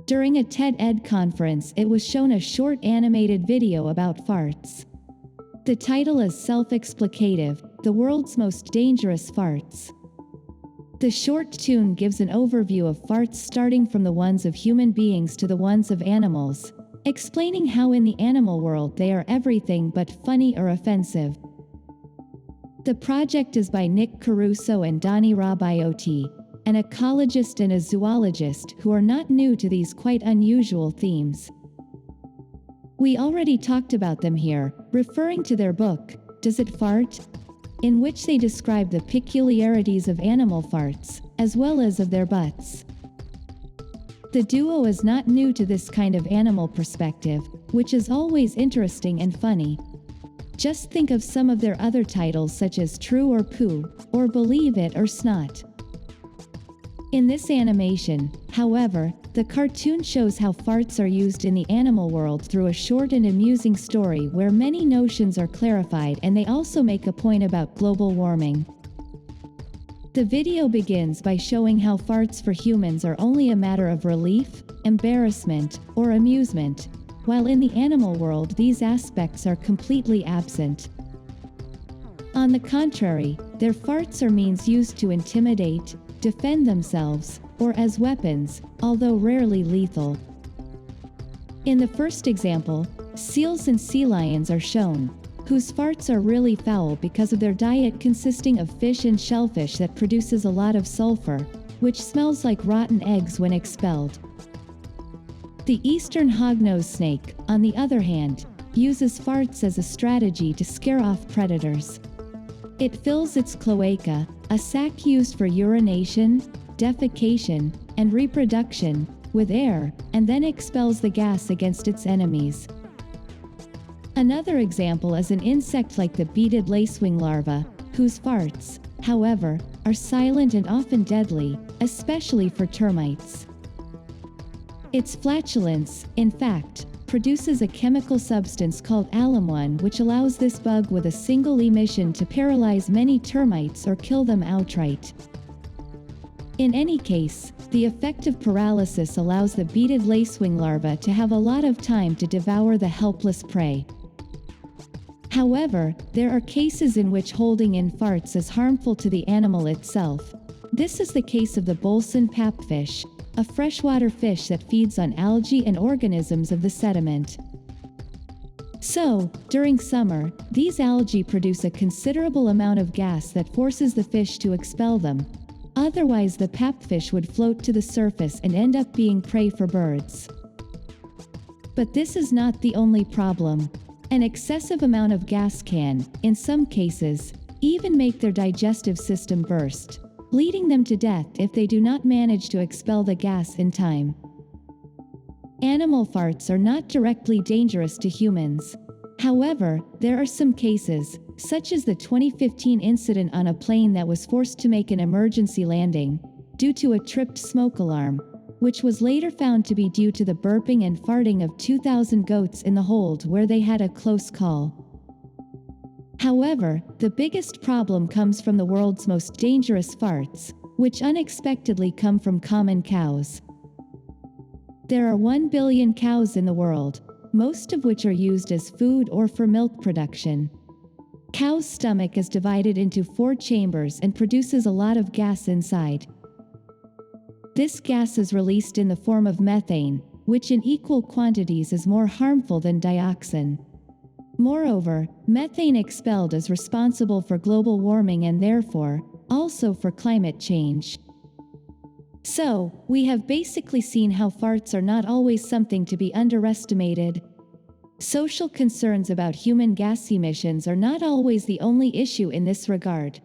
During a TED-Ed conference, it was shown a short animated video about farts. The title is self-explicative, The World's Most Dangerous Farts. The short tune gives an overview of farts starting from the ones of human beings to the ones of animals, explaining how in the animal world they are everything but funny or offensive. The project is by Nick Caruso and Donnie Rabiotti, an ecologist and a zoologist who are not new to these quite unusual themes. We already talked about them here, referring to their book, Does It Fart?, in which they describe the peculiarities of animal farts, as well as of their butts. The duo is not new to this kind of animal perspective, which is always interesting and funny. Just think of some of their other titles such as True or Poo, or Believe It or Snot. In this animation, however, the cartoon shows how farts are used in the animal world through a short and amusing story where many notions are clarified, and they also make a point about global warming. The video begins by showing how farts for humans are only a matter of relief, embarrassment, or amusement, while in the animal world these aspects are completely absent. On the contrary, their farts are means used to intimidate, defend themselves, or as weapons, although rarely lethal. In the first example, seals and sea lions are shown, whose farts are really foul because of their diet consisting of fish and shellfish that produces a lot of sulfur, which smells like rotten eggs when expelled. The eastern hognose snake, on the other hand, uses farts as a strategy to scare off predators. It fills its cloaca, a sac used for urination, defecation, and reproduction, with air, and then expels the gas against its enemies. Another example is an insect like the beaded lacewing larva, whose farts, however, are silent and often deadly, especially for termites. Its flatulence, in fact, produces a chemical substance called alum-1 which allows this bug with a single emission to paralyze many termites or kill them outright. In any case, the effect of paralysis allows the beaded lacewing larva to have a lot of time to devour the helpless prey. However, there are cases in which holding in farts is harmful to the animal itself. This is the case of the Bolson papfish, a freshwater fish that feeds on algae and organisms of the sediment. So, during summer, these algae produce a considerable amount of gas that forces the fish to expel them. Otherwise, the papfish would float to the surface and end up being prey for birds. But this is not the only problem. An excessive amount of gas can, in some cases, even make their digestive system burst, leading them to death if they do not manage to expel the gas in time. Animal farts are not directly dangerous to humans. However, there are some cases, such as the 2015 incident on a plane that was forced to make an emergency landing, due to a tripped smoke alarm, which was later found to be due to the burping and farting of 2,000 goats in the hold where they had a close call. However, the biggest problem comes from the world's most dangerous farts, which unexpectedly come from common cows. There are 1 billion cows in the world, most of which are used as food or for milk production. Cow's stomach is divided into 4 chambers and produces a lot of gas inside. This gas is released in the form of methane, which in equal quantities is more harmful than dioxin. Moreover, methane expelled is responsible for global warming and therefore, also for climate change. So, we have basically seen how farts are not always something to be underestimated. Social concerns about human gas emissions are not always the only issue in this regard.